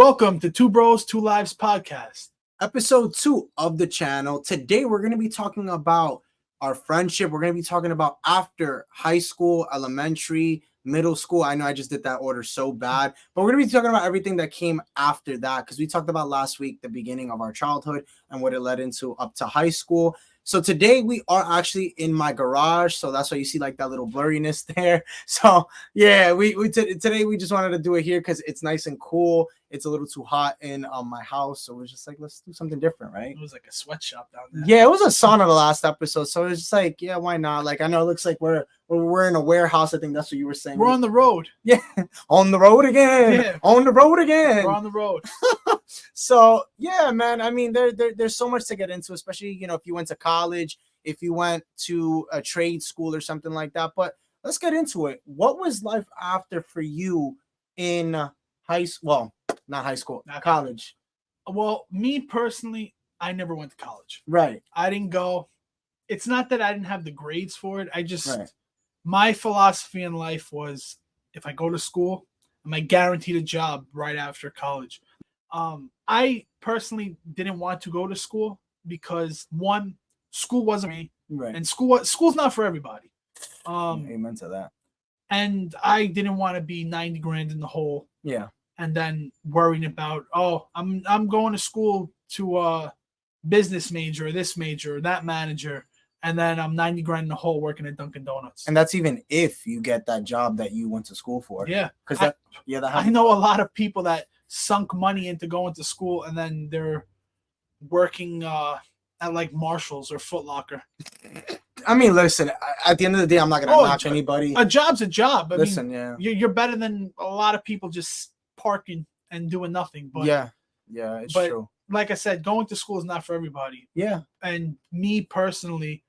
Welcome to Two Bros, Two Lives podcast. Episode 2 of the channel. Today, we're going to be talking about our friendship. We're going to be talking about after high school, elementary, middle school. I know I just did that order so bad, but we're going to be talking about everything that came after that because we talked about last week the beginning of our childhood and what it led into up to high school. So today we are actually in my garage, so that's why you see like that little blurriness there. So yeah, today we just wanted to do it here because it's nice and cool. It's a little too hot in my house, so we're just like, let's do something different, right? It was like a sweatshop down there. Yeah, it was a sauna the last episode, so it's just like, yeah, why not? Like, I know it looks like we're in a warehouse. I think that's what you were saying. We're on the road. Yeah, on the road again. Yeah. On the road again. We're on the road. So yeah, man. I mean, there's so much to get into, especially if you went to college, if you went to a trade school or something like that. But let's get into it. What was life after for you in high school? Well, not high school, not college. Well, me personally, I never went to college. Right. I didn't go. It's not that I didn't have the grades for it. My philosophy in life was if I go to school, I'm guaranteed a job right after college. I personally didn't want to go to school because one, school wasn't me, right, and school's not for everybody. Amen to that. And I didn't want to be 90 grand in the hole. Yeah. And then worrying about, I'm going to school to a business major, or this major, or that manager, and then I'm 90 grand in the hole working at Dunkin' Donuts. And that's even if you get that job that you went to school for. Yeah. Because I know a lot of people that sunk money into going to school and then they're working at like Marshall's or Foot Locker. I mean, listen, at the end of the day, I'm not going to knock anybody. A job's a job. Yeah. You're better than a lot of people just parking and doing nothing. But yeah, it's true. Like I said, going to school is not for everybody. Yeah. And me personally,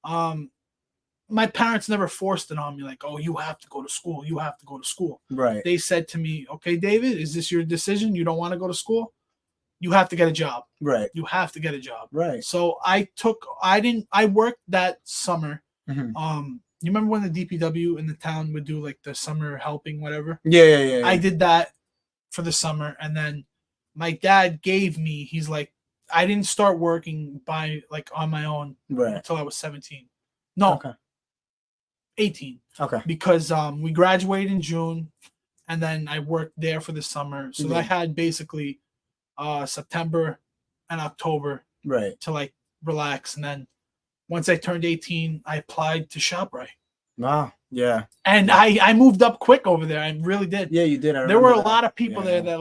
my parents never forced it on me like, oh, you have to go to school. You have to go to school. Right. They said to me, okay, David, is this your decision? You don't want to go to school? You have to get a job. Right. You have to get a job. Right. So I worked that summer. Mm-hmm. You remember when the DPW in the town would do like the summer helping, whatever? Yeah. I did that for the summer. And then my dad he's like, I didn't start working on my own until I was 17. No. Okay. 18. Okay. Because we graduated in June and then I worked there for the summer. So I had basically September and October to relax. And then once I turned 18, I applied to ShopRite. Wow. Yeah. And I moved up quick over there. I really did. Yeah, you did. There were a lot of people there that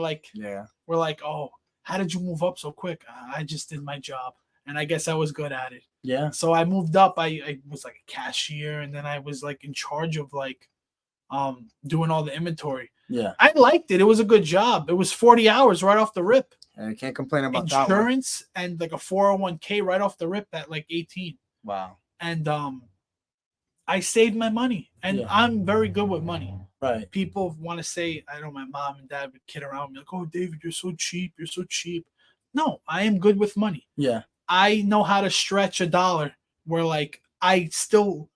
were like, oh, how did you move up so quick? I just did my job. And I guess I was good at it. Yeah. So I moved up. I was like a cashier, and then I was like in charge of doing all the inventory. Yeah. I liked it. It was a good job. It was 40 hours right off the rip. I can't complain about that. Insurance and like a 401k right off the rip at like 18. Wow. And I saved my money, and I'm very good with money. Right. People want to say, I know my mom and dad would kid around me like, oh, David, you're so cheap. You're so cheap. No, I am good with money. Yeah. I know how to stretch a dollar where I still,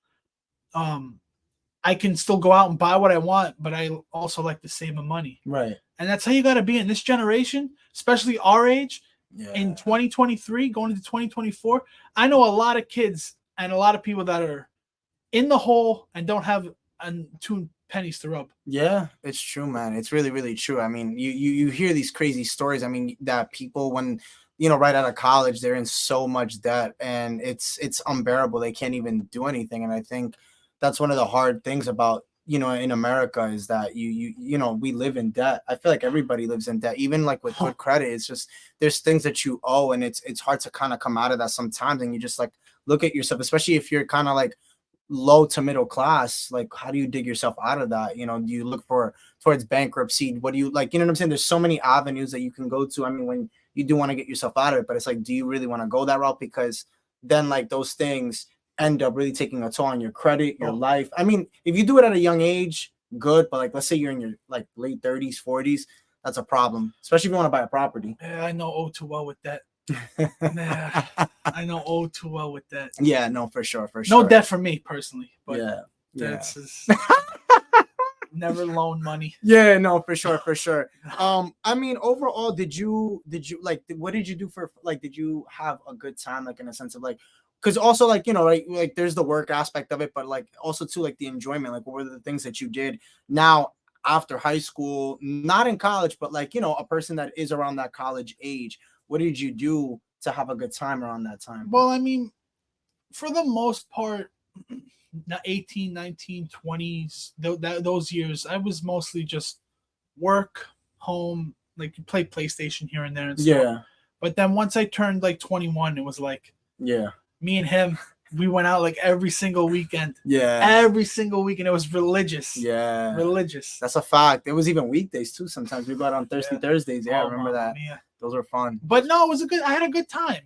I can still go out and buy what I want, but I also like to save my money. Right. And that's how you got to be in this generation, especially our age. Yeah. In 2023, going into 2024. I know a lot of kids and a lot of people that are in the hole and don't have 2 pennies to rub. Yeah, it's true, man. It's really, really true. I mean, you hear these crazy stories. I mean, that people when right out of college, they're in so much debt and it's unbearable. They can't even do anything. And I think that's one of the hard things about, in America is that we live in debt. I feel like everybody lives in debt, even like with good credit. It's just, there's things that you owe and it's hard to kind of come out of that sometimes. And you just look at yourself, especially if you're kind of low to middle class, how do you dig yourself out of that? Do you look towards bankruptcy? What do you what I'm saying? There's so many avenues that you can go to. I mean, when you do want to get yourself out of it, but it's do you really want to go that route? Because then those things end up really taking a toll on your credit, your life. I mean, if you do it at a young age, good, but let's say you're in your late 30s, 40s, that's a problem, especially if you want to buy a property. Yeah, I know too well with that. Nah, I know too well with that. Yeah, no, for sure. No debt for me personally, but that's Never loan money. Yeah, no, for sure, for sure. I mean, overall, did you like what did you do for like did you have a good time like in a sense of like because also like like there's the work aspect of it, but like also too like the enjoyment, like what were the things that you did now after high school, not in college, but like a person that is around that college age, what did you do to have a good time around that time? Well, I mean, for the most part, 18, 19, 20s, those years, I was mostly just work, home, like you play PlayStation here and there and stuff. Yeah. But then once I turned like 21, it was like, yeah, me and him, we went out like every single weekend. Yeah. Every single weekend. It was religious. Yeah. Religious. That's a fact. It was even weekdays too. Sometimes we go out on Thirsty Thursdays. Yeah, I remember that. Mia. Those were fun. But no, it was I had a good time.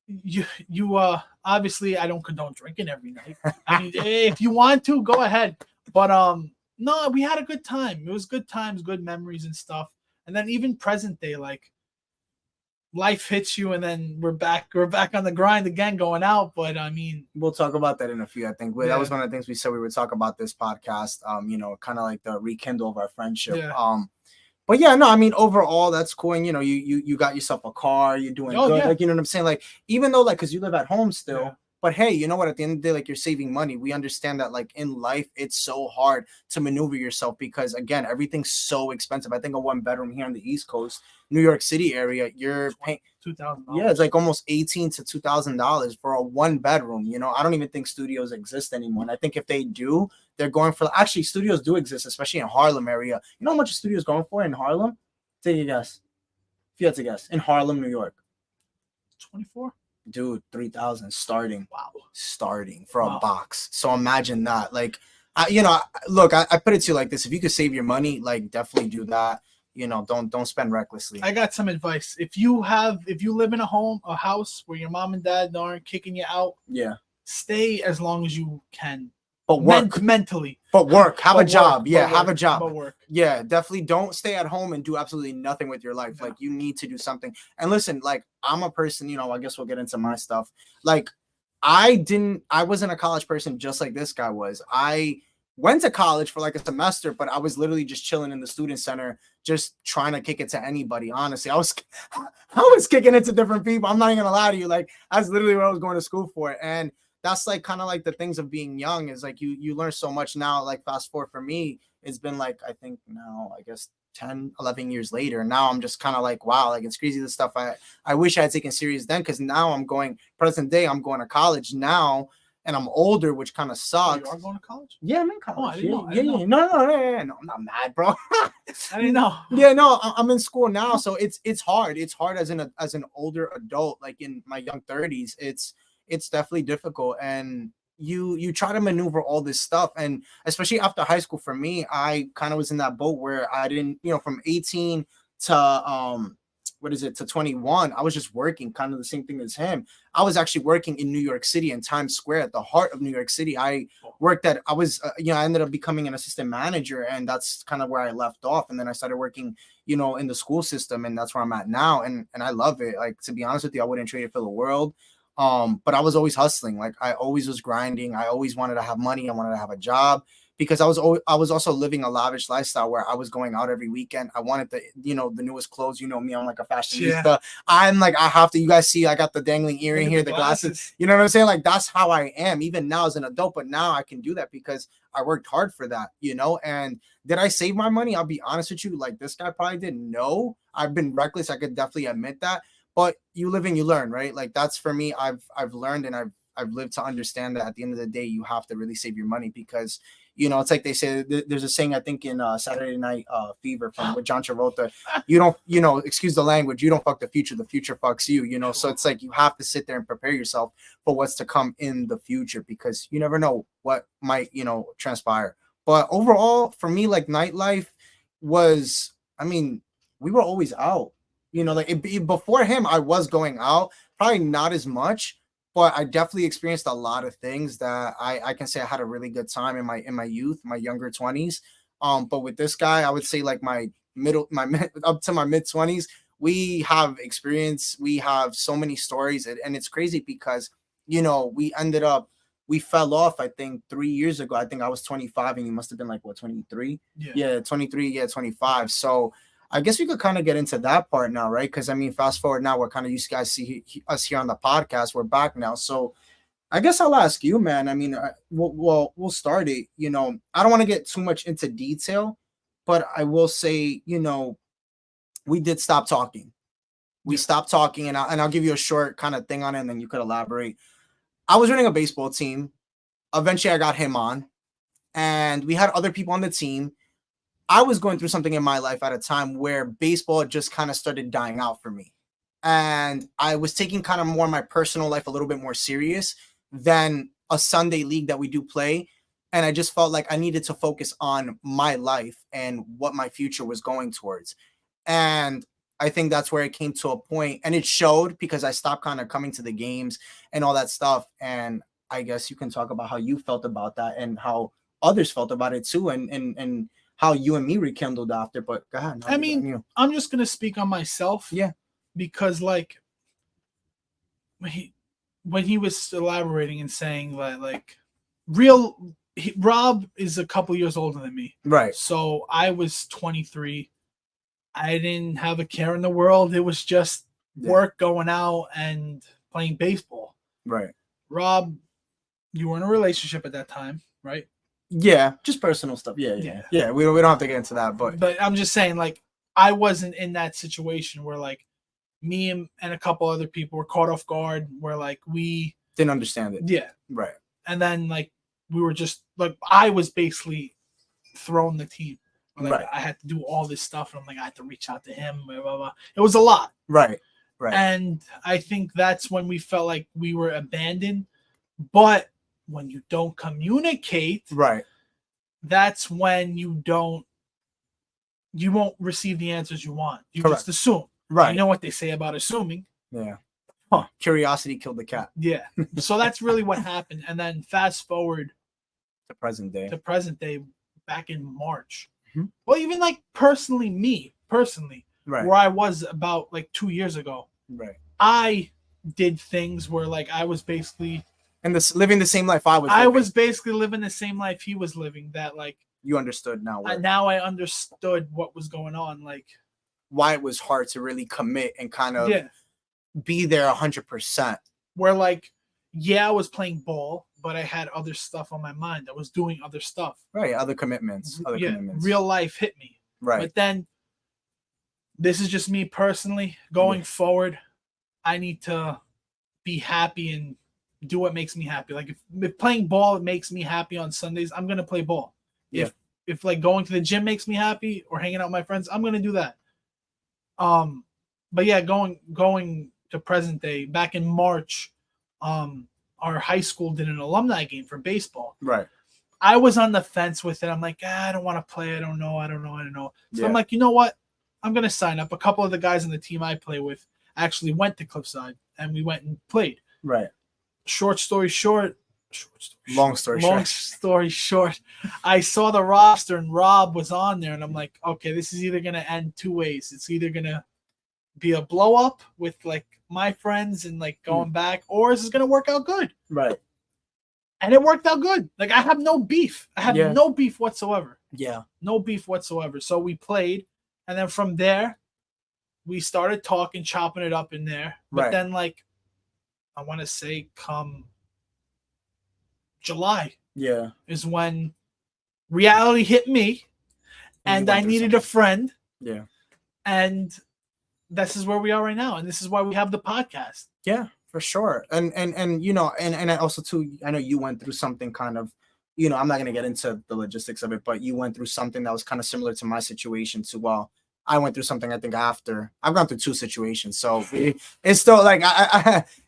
You obviously I don't condone drinking every night. I mean, if you want to, go ahead. But no, we had a good time. It was good times, good memories and stuff. And then even present day, like life hits you and then we're back on the grind again, going out. But I mean, we'll talk about that in a few. I think that was one of the things we said we would talk about this podcast. Kind of like the rekindle of our friendship. Yeah. But yeah, no, I mean, overall, that's cool. And, you got yourself a car, you're doing good. Yeah. Like, you know what I'm saying? Like, even though, like, because you live at home still, but hey, you know what? At the end of the day, like, you're saving money. We understand that, like, in life, it's so hard to maneuver yourself because, again, everything's so expensive. I think a one bedroom here on the East Coast, New York City area, you're paying $2,000. Yeah, it's like almost $1,800 to $2,000 for a one bedroom. I don't even think studios exist anymore. And I think if they do, they're going for actually studios do exist, especially in Harlem area. You know how much a studio's going for in Harlem? Take a guess. If you had to guess, in Harlem, New York. 24. Dude, 3,000 starting. Wow. Starting for a box. So imagine that. Like, look, I put it to you like this: if you could save your money, like definitely do that. Don't spend recklessly. I got some advice. If you live in a house where your mom and dad aren't kicking you out, stay as long as you can. But work mentally. But work. Have a job. Yeah, have a job. But work. Yeah, definitely don't stay at home and do absolutely nothing with your life. Yeah. Like you need to do something. And listen, like I'm a person, I guess we'll get into my stuff. Like I wasn't a college person just like this guy was. I went to college for like a semester, but I was literally just chilling in the student center, just trying to kick it to anybody. Honestly, I was kicking it to different people. I'm not even gonna lie to you. Like that's literally what I was going to school for. And that's like kind of like the things of being young is like you learn so much now. Like fast forward for me, it's been like I think now I guess 10, 11 years later. Now I'm just kind of like, wow, like it's crazy the stuff I wish I had taken serious then, because now I'm going present day, I'm going to college now. And I'm older, which kind of sucks. You are going to college? Yeah, I'm in college. Oh, I didn't know. Yeah. No, I'm not mad, bro. I didn't know. Yeah, no, I'm in school now, so it's hard. It's hard as an older adult, like in my young 30s. It's definitely difficult, and you try to maneuver all this stuff, and especially after high school. For me, I kind of was in that boat where I didn't, from 18 to to 21, I was just working, kind of the same thing as him. I was actually working in New York City in Times Square at the heart of New York City. I ended up becoming an assistant manager, and that's kind of where I left off. And then I started working, in the school system, and that's where I'm at now. And I love it. Like, to be honest with you, I wouldn't trade it for the world. But I was always hustling. Like I always was grinding. I always wanted to have money. I wanted to have a job. Because I was also living a lavish lifestyle where I was going out every weekend. I wanted the newest clothes. Me, I'm like a fashionista. Yeah. I'm like, I have to, you guys see, I got the dangling earring here, the glasses. You know what I'm saying? Like, that's how I am, even now as an adult. But now I can do that because I worked hard for that, And did I save my money? I'll be honest with you. Like, this guy probably didn't know. I've been reckless. I could definitely admit that. But you live and you learn, right? Like, that's for me. I've learned and I've lived to understand that at the end of the day, you have to really save your money because, it's like they say, there's a saying, I think in Saturday Night Fever with John Travolta, you don't, excuse the language, you don't fuck the future fucks you, So it's like, you have to sit there and prepare yourself for what's to come in the future because you never know what might, transpire. But overall, for me, like nightlife was, we were always out, before him, I was going out, probably not as much. But I definitely experienced a lot of things that I can say I had a really good time in my youth, my younger 20s. But with this guy, I would say like up to my mid 20s, we have experience. We have so many stories, and it's crazy because we ended up we fell off, I think 3 years ago. I think I was 25 and you must have been like, what, 23? Yeah, 23, yeah, 25. So I guess we could kind of get into that part now, right? Because I mean, fast forward now, we're kind of used to guys see us here on the podcast. We're back now. So I guess I'll ask you, man. I mean, we'll start it. You know, I don't want to get too much into detail, but I will say, you know, we did stop talking. We stopped talking, and I'll give you a short kind of thing on it, and then you could elaborate. I was running a baseball team. Eventually, I got him on, and we had other people on the team. I was going through something in my life at a time where baseball just kind of started dying out for me. And I was taking kind of more my personal life a little bit more serious than a Sunday league that we do play. And I just felt like I needed to focus on my life and what my future was going towards. And I think that's where it came to a point, and it showed because I stopped kind of coming to the games and all that stuff. And I guess you can talk about how you felt about that and how others felt about it too. And how you and me rekindled after. But go ahead. I mean, I'm just going to speak on myself. Yeah. Because like when he was elaborating and saying that like Rob is a couple years older than me. Right. So I was 23. I didn't have a care in the world. It was just work, going out and playing baseball. Right. Rob, you were in a relationship at that time, right? Yeah, just personal stuff. Yeah. We don't have to get into that, but I'm just saying, like, I wasn't in that situation where like me and a couple other people were caught off guard, where like we didn't understand it. Yeah. Right. And then like we were just like, I was basically throwing the team. Like, right. I had to do all this stuff, and I'm like, I had to reach out to him. Blah, blah, blah. It was a lot. Right. And I think that's when we felt like we were abandoned. But when you don't communicate, right, that's when you won't receive the answers you want. You Correct. Just assume. Right. You know what they say about assuming. Yeah. Huh. Curiosity killed the cat. Yeah. So that's really what happened. And then fast forward to present day, back in March. Mm-hmm. Well, even like personally, right, where I was about like 2 years ago. Right. I did things where like I was basically living the same life I was living. I was basically living the same life he was living, that like you understood now. Now I understood what was going on, like why it was hard to really commit and kind of be there 100%. Where like, I was playing ball, but I had other stuff on my mind. I was doing other stuff. Right, other commitments. Real life hit me. Right. But then this is just me personally. Going forward, I need to be happy and do what makes me happy. Like if playing ball makes me happy on Sundays, I'm gonna play ball. Yeah. If like going to the gym makes me happy or hanging out with my friends, I'm gonna do that. But yeah, going to present day, back in March, our high school did an alumni game for baseball. Right. I was on the fence with it. I'm like, I don't want to play. I don't know. So I'm like, you know what? I'm gonna sign up. A couple of the guys on the team I play with actually went to Cliffside, and we went and played. Right. Long story short, I saw the roster and Rob was on there, and I'm like, okay, this is either gonna end two ways. It's either gonna be a blow up with like my friends and like going back, or is it gonna work out good? Right. And it worked out good. Like I have no beef. I have no beef whatsoever. Yeah. No beef whatsoever. So we played, and then from there, we started talking, chopping it up in there. But then like, I want to say come July is when reality hit me, and I needed a friend. Yeah. And this is where we are right now. And this is why we have the podcast. Yeah, for sure. And you know, and I also too, I know you went through something kind of, you know, I'm not going to get into the logistics of it, but you went through something that was kind of similar to my situation too. Well, I went through something, I think, after. I've gone through two situations. So it's still like,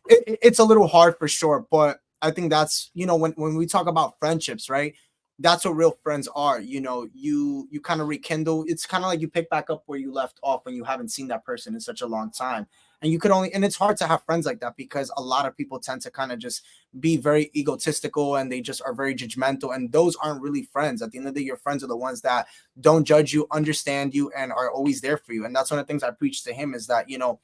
it's a little hard for sure. But I think that's, you know, when we talk about friendships, right? That's what real friends are. You know, you kind of rekindle. It's kind of like you pick back up where you left off when you haven't seen that person in such a long time. And and it's hard to have friends like that because a lot of people tend to kind of just be very egotistical and they just are very judgmental. And those aren't really friends. At the end of the day, your friends are the ones that don't judge you, understand you, and are always there for you. And that's one of the things I preach to him is that, you know,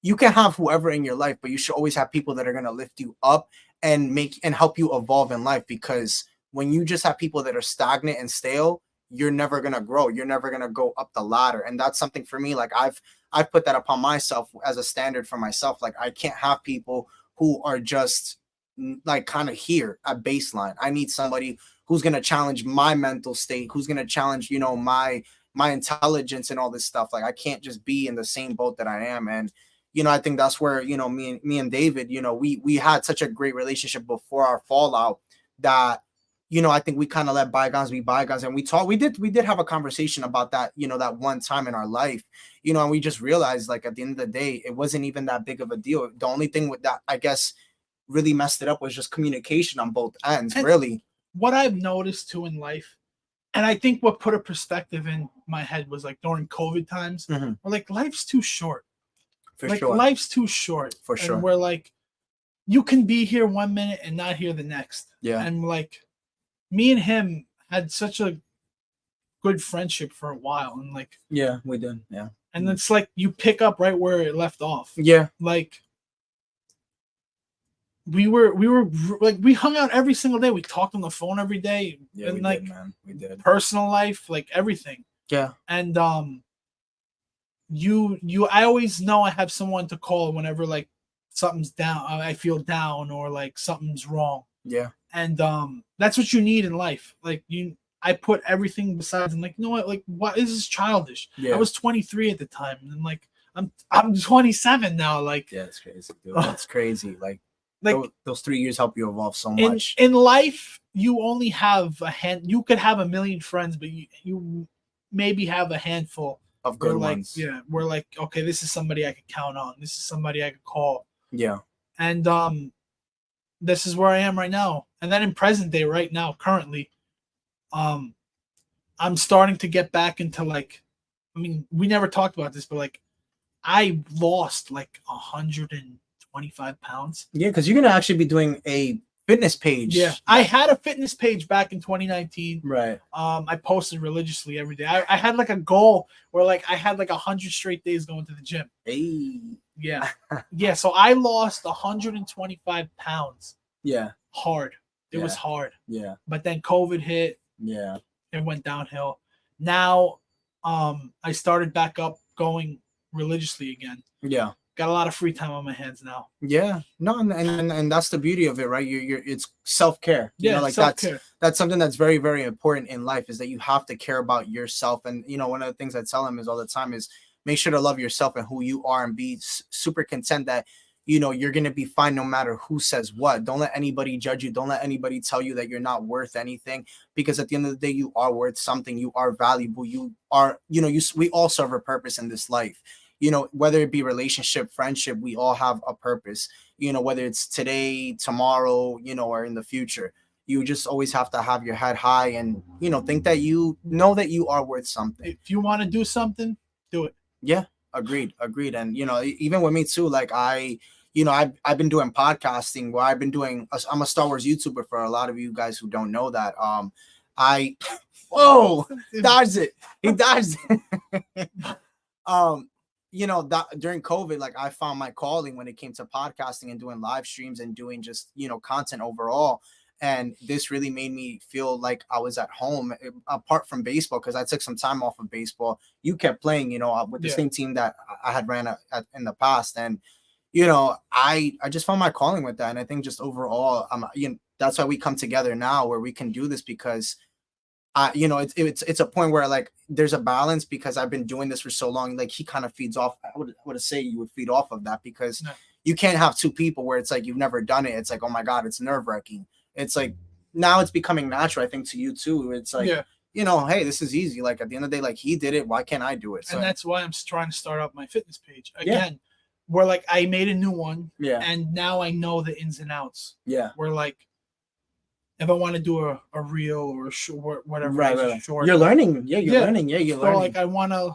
you can have whoever in your life, but you should always have people that are going to lift you up and help you evolve in life. Because when you just have people that are stagnant and stale, you're never going to grow. You're never going to go up the ladder. And that's something for me. Like I've put that upon myself as a standard for myself. Like I can't have people who are just like kind of here at baseline. I need somebody who's going to challenge my mental state, who's going to challenge, you know, my intelligence and all this stuff. Like I can't just be in the same boat that I am. And, you know, I think that's where, you know, me and David, you know, we had such a great relationship before our fallout that, you know, I think we kind of let bygones be bygones. And we did have a conversation about that, you know, that one time in our life, you know, and we just realized, like, at the end of the day, it wasn't even that big of a deal. The only thing with that, I guess, really messed it up was just communication on both ends, and really. What I've noticed too in life, and I think what put a perspective in my head was like during COVID times, we're like, life's too short. For sure. Life's too short. For sure. And we're like, you can be here 1 minute and not here the next. Yeah. And like, me and him had such a good friendship for a while. And like, yeah, we did. Yeah. And it's like you pick up right where it left off. Yeah. Like, we were like, we hung out every single day. We talked on the phone every day. Yeah, and we like did, man. We did. Personal life, like everything. Yeah. And I always know I have someone to call whenever like something's down, I feel down, or like something's wrong. Yeah. And that's what you need in life. Like I put everything besides, and like, you know what, like, what, this is childish. Yeah. I was 23 at the time, and like I'm 27 now. Like, yeah, it's crazy, dude. That's crazy. Like those 3 years help you evolve so much. In life, you only have you could have a million friends, but you maybe have a handful of good ones. Yeah, we're like, okay, this is somebody I could count on. This is somebody I could call. Yeah. And this is where I am right now. And then in present day, right now, currently, I'm starting to get back into, like, I mean, we never talked about this, but like, I lost like 125 pounds. Yeah, because you're gonna actually be doing a fitness page. Yeah, I had a fitness page back in 2019. Right. I posted religiously every day. I had like a goal where like I had like 100 straight days going to the gym. Hey. Yeah. Yeah. So I lost 125 pounds. Yeah. Hard. It was hard. Yeah. But then COVID hit. Yeah. It went downhill. Now, I started back up going religiously again. Yeah. Got a lot of free time on my hands now. Yeah, no, and that's the beauty of it, right? You're it's self-care. Yeah, you know, like self-care. That's something that's very, very important in life, is that you have to care about yourself. And you know, one of the things I tell him is all the time is make sure to love yourself and who you are, and be super content that, you know, you're gonna be fine no matter who says what. Don't let anybody judge you. Don't let anybody tell you that you're not worth anything, because at the end of the day, you are worth something. You are valuable. You are, you know, we all serve a purpose in this life. You know, whether it be relationship, friendship, we all have a purpose, you know, whether it's today, tomorrow, you know, or in the future. You just always have to have your head high and, you know, think that you know that you are worth something. If you want to do something, do it. Yeah, agreed. And, you know, even with me too, like I've been doing podcasting where I'm a Star Wars YouTuber, for a lot of you guys who don't know that. He dodged it. You know, that during COVID, like I found my calling when it came to podcasting and doing live streams and doing just, you know, content overall. And this really made me feel like I was at home, apart from baseball, because I took some time off of baseball. You kept playing, you know, with the same team that I had ran in the past. And, you know, I just found my calling with that. And I think just overall, you know, that's why we come together now, where we can do this, because you know, it's a point where like there's a balance, because I've been doing this for so long. Like he kind of feeds off. I would say you would feed off of that, because you can't have two people where it's like you've never done it. It's like, oh my God, it's nerve-wracking. It's like now it's becoming natural, I think, to you too. It's like, you know, hey, this is easy. Like at the end of the day, like he did it, why can't I do it? So, and that's why I'm trying to start up my fitness page again. Where like I made a new one, and now I know the ins and outs. Yeah, where like, if I want to do a reel or a short, whatever, right. Short, you're learning. Yeah, you're learning. Yeah, you're learning. Like I want to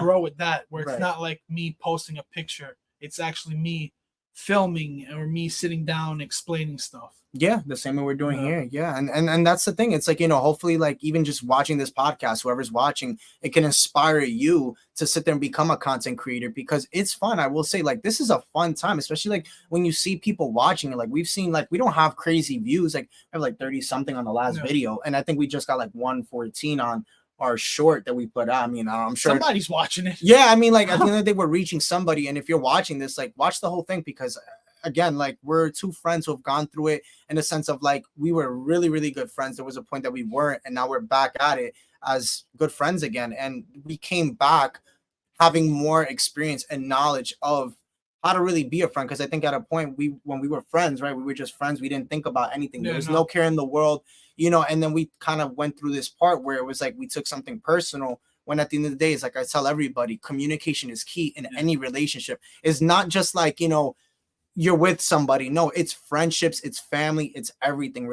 grow with that, where it's not like me posting a picture. It's actually me filming or me sitting down explaining stuff. Yeah, the same way we're doing here. Yeah. And that's the thing. It's like, hopefully like even just watching this podcast, whoever's watching, it can inspire you to sit there and become a content creator, because it's fun. I will say, like, this is a fun time, especially like when you see people watching it. Like we've seen, like, we don't have crazy views. Like I have like 30 something on the last video. And I think we just got like 114 on our short that we put out. I mean, I'm sure somebody's watching it. Yeah. I mean, like at the end of the day, we're reaching somebody. And if you're watching this, like watch the whole thing, because again, like we're two friends who have gone through it, in a sense of like we were really, really good friends. There was a point that we weren't, and now we're back at it as good friends again. And we came back having more experience and knowledge of how to really be a friend. Because I think at a point when we were friends, right, we were just friends. We didn't think about anything. There was no care in the world, and then we kind of went through this part where it was like we took something personal, when at the end of the day, it's like I tell everybody, communication is key in any relationship. It's not just like, you're with somebody. No, it's friendships, it's family, it's everything.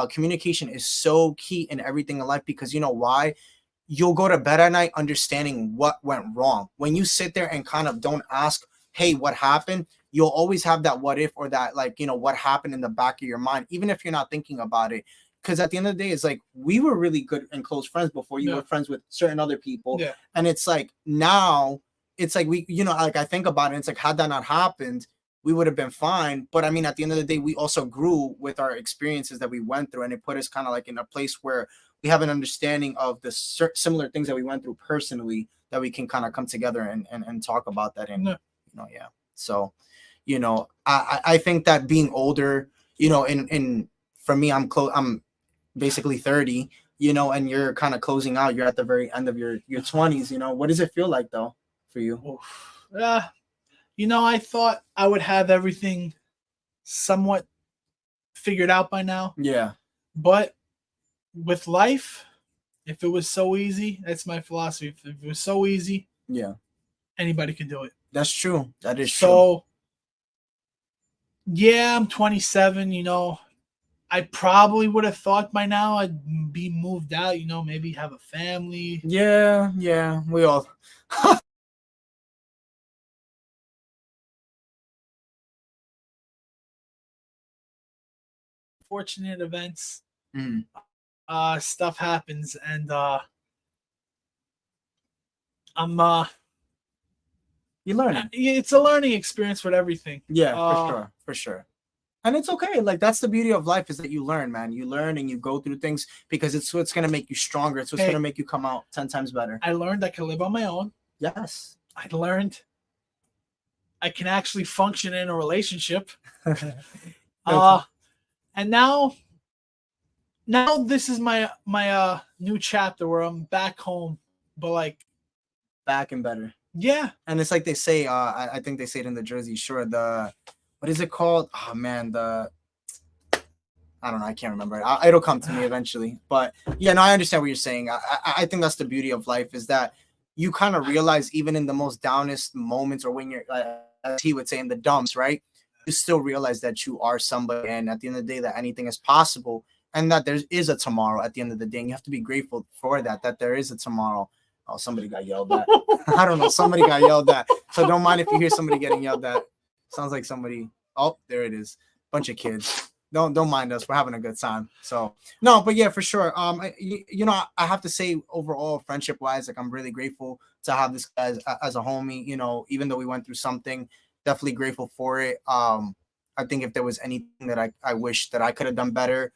Communication is so key in everything in life, because you know why? You'll go to bed at night understanding what went wrong. When you sit there and kind of don't ask, hey, what happened? You'll always have that what if, or that like, what happened in the back of your mind, even if you're not thinking about it. Because at the end of the day, it's like we were really good and close friends before you were friends with certain other people. Yeah. And it's like now it's like we, like I think about it, it's like had that not happened, we would have been fine. But I mean, at the end of the day, we also grew with our experiences that we went through, and it put us kind of like in a place where we have an understanding of the similar things that we went through personally, that we can kind of come together and talk about that. And, yeah. So, I think that being older, in for me, I'm basically 30, and you're kind of closing out, you're at the very end of your 20s, what does it feel like though for you? I thought I would have everything somewhat figured out by now. Yeah. But with life, if it was so easy, that's my philosophy. If it was so easy, anybody can do it. That's true. That is true. So, yeah, I'm 27, I probably would have thought by now I'd be moved out, maybe have a family. Yeah, we all... Fortunate events, stuff happens, and I'm you learn. It's a learning experience with everything. Yeah, for sure. And it's okay. Like that's the beauty of life, is that you learn, man. You learn and you go through things, because it's what's gonna make you stronger. It's what's gonna make you come out 10 times better. I learned I can live on my own. Yes. I learned I can actually function in a relationship. And now this is my new chapter where I'm back home, but like back and better. Yeah. And it's like they say, I think they say it in the Jersey Shore, what is it called? Oh man, I don't know, I can't remember it. It'll come to me eventually. But yeah, no, I understand what you're saying. I think that's the beauty of life, is that you kind of realize, even in the most downest moments, or when you're, as he would say, in the dumps, right? You still realize that you are somebody, and at the end of the day, that anything is possible, and that there is a tomorrow at the end of the day. And you have to be grateful for that there is a tomorrow. Oh, somebody got yelled at. I don't know. Somebody got yelled at. So don't mind if you hear somebody getting yelled at. Sounds like somebody. Oh, there it is. Bunch of kids. Don't mind us. We're having a good time. So no, but yeah, for sure. I have to say, overall, friendship wise, like I'm really grateful to have this guy as a homie. Even though we went through something, definitely grateful for it. I think if there was anything that I wish that I could have done better,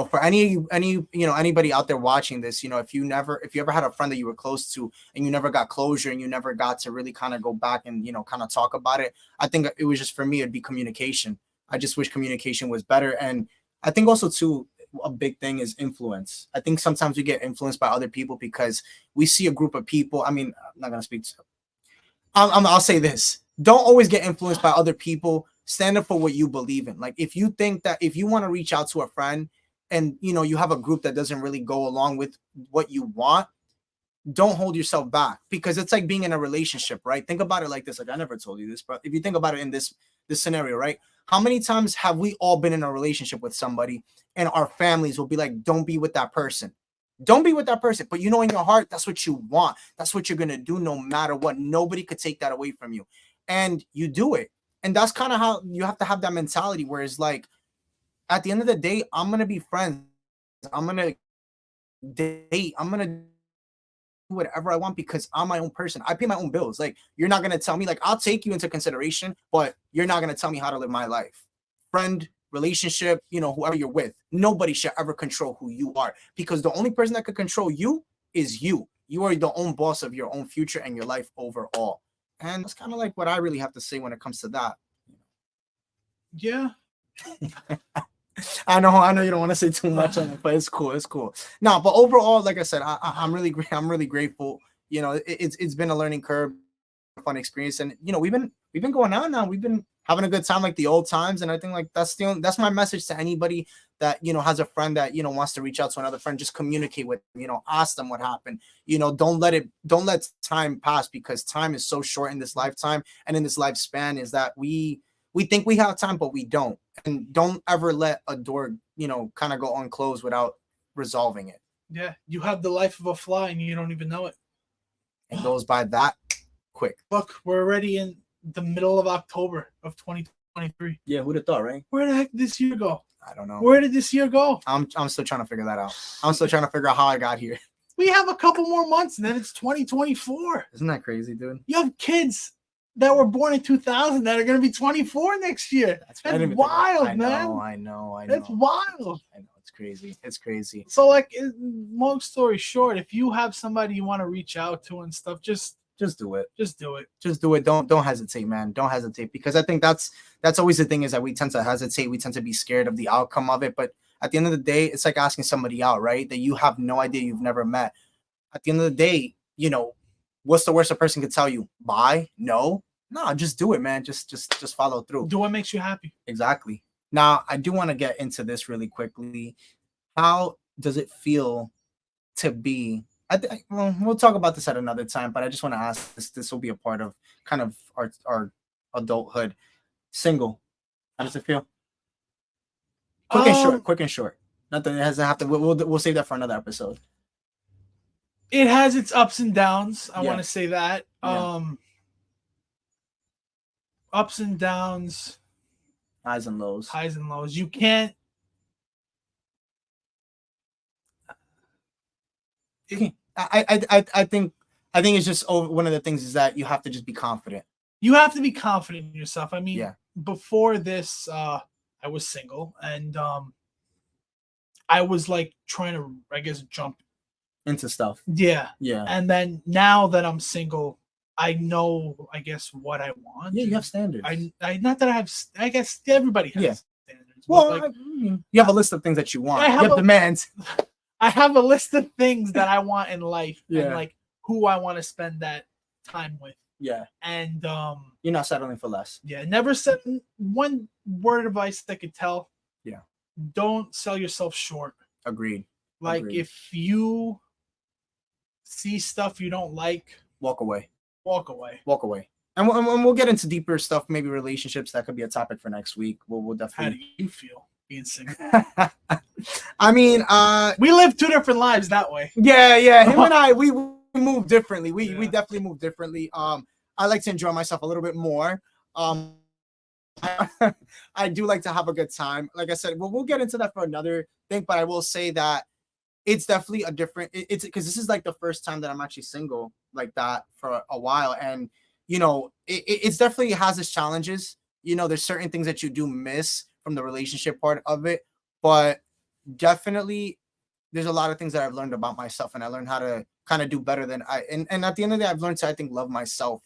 for anybody out there watching this, if you ever had a friend that you were close to and you never got closure, and you never got to really kind of go back and, kind of talk about it, I think it was just, for me, it'd be communication. I just wish communication was better. And I think also too, a big thing is influence. I think sometimes we get influenced by other people because we see a group of people. I mean, I'm not going to speak to, I'll say this. Don't always get influenced by other people. Stand up for what you believe in. Like if you think that, if you want to reach out to a friend and, you have a group that doesn't really go along with what you want, don't hold yourself back, because it's like being in a relationship, right? Think about it like this. Like I never told you this, but if you think about it in this scenario, right? How many times have we all been in a relationship with somebody and our families will be like, don't be with that person. Don't be with that person. But in your heart, that's what you want. That's what you're going to do no matter what. Nobody could take that away from you. And you do it. And that's kind of how you have to have that mentality, where it's like, at the end of the day, I'm gonna be friends. I'm gonna date. I'm gonna do whatever I want because I'm my own person. I pay my own bills. Like, you're not gonna tell me, like, I'll take you into consideration, but you're not gonna tell me how to live my life. Friend, relationship, you know, whoever you're with, nobody should ever control who you are, because the only person that could control you is you. You are the own boss of your own future and your life overall. And that's kind of like what I really have to say when it comes to that. Yeah. I know you don't want to say too much on it, but it's cool. It's cool. No, but overall, like I said, I'm really grateful. You know, it's been a learning curve, fun experience, and you know, we've been going on now. We've been having a good time like the old times, and I think like that's my message to anybody that, you know, has a friend that, you know, wants to reach out to another friend. Just communicate with them, you know, ask them what happened. You know, don't let time pass, because time is so short in this lifetime and in this lifespan, is that we think we have time, but we don't. And don't ever let a door, you know, kind of go unclosed without resolving it. Yeah, you have the life of a fly and you don't even know it. It goes by that quick. Look, we're already in the middle of October of 2023. Yeah, who'd have thought, right? Where the heck did this year go? I don't know. Where did this year go? I'm still trying to figure that out. I'm still trying to figure out how I got here. We have a couple more months and then it's 2024. Isn't that crazy, dude? You have kids that were born in 2000 that are going to be 24 next year. That's wild, man. I know. That's wild. I know. It's crazy. It's crazy. So, like, long story short, if you have somebody you want to reach out to and stuff, just do it. Just do it. Just do it. Don't hesitate, man. Don't hesitate, because I think that's always the thing, is that we tend to hesitate. We tend to be scared of the outcome of it. But at the end of the day, it's like asking somebody out, right? That you have no idea, you've never met. At the end of the day, you know, what's the worst a person could tell you? Bye? No, just do it, man. Just follow through. Do what makes you happy. Exactly. Now, I do want to get into this really quickly. How does it feel to be? Well, we'll talk about this at another time, but I just want to ask this. This will be a part of kind of our adulthood. Single. How does it feel? Quick and short. Nothing. It doesn't have to. We'll save that for another episode. It has its ups and downs. I want to say that. Yeah. Ups and downs. Highs and lows. You can't. I think it's just one of the things is that you have to just be confident. You have to be confident in yourself. I mean, before this, I was single, and I was like trying to, I guess, jump into stuff. Yeah. Yeah. And then now that I'm single, I know, I guess, what I want. Yeah, you have standards. I not that I have. I guess everybody has standards. Well, like, you have a list of things that you want. You have demands. I have a list of things that I want in life, and like who I want to spend that time with. Yeah. And you're not settling for less. Yeah. Never set one word of advice I could tell. Yeah. Don't sell yourself short. Agreed. Like, if you see stuff you don't like, walk away. And we'll get into deeper stuff, maybe relationships. That could be a topic for next week. We'll definitely. How do you feel being single? I mean, we live two different lives that way. Yeah. Him and I, we move differently. We definitely move differently. I like to enjoy myself a little bit more. I do like to have a good time. Like I said, we'll get into that for another thing. But I will say that it's definitely a different. It's because this is like the first time that I'm actually single like that for a while, and you know, it's definitely has its challenges. You know, there's certain things that you do miss from the relationship part of it, but definitely there's a lot of things that I've learned about myself, and I learned how to kind of do better than and at the end of the day, I've learned to, I think, love myself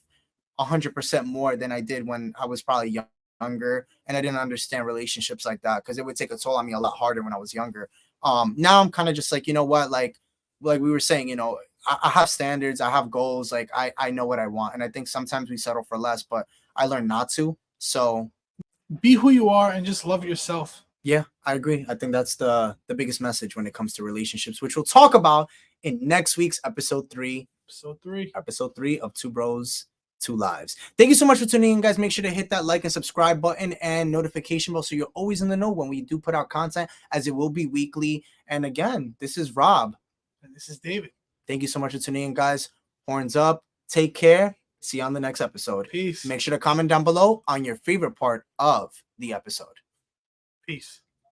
100% more than I did when I was probably younger, and I didn't understand relationships like that, because it would take a toll on me a lot harder when I was younger. Now I'm kind of just like, you know what, like we were saying, you know, I have standards, I have goals, like I know what I want, and I think sometimes we settle for less, but I learned not to. So be who you are and just love yourself. Yeah, I agree. I think that's the biggest message when it comes to relationships, which we'll talk about in next week's episode 3. Episode 3 of Two Bros, Two Lives. Thank you so much for tuning in, guys. Make sure to hit that like and subscribe button and notification bell so you're always in the know when we do put out content, as it will be weekly. And again, this is Rob. And this is David. Thank you so much for tuning in, guys. Horns up. Take care. See you on the next episode. Peace. Make sure to comment down below on your favorite part of the episode. Peace.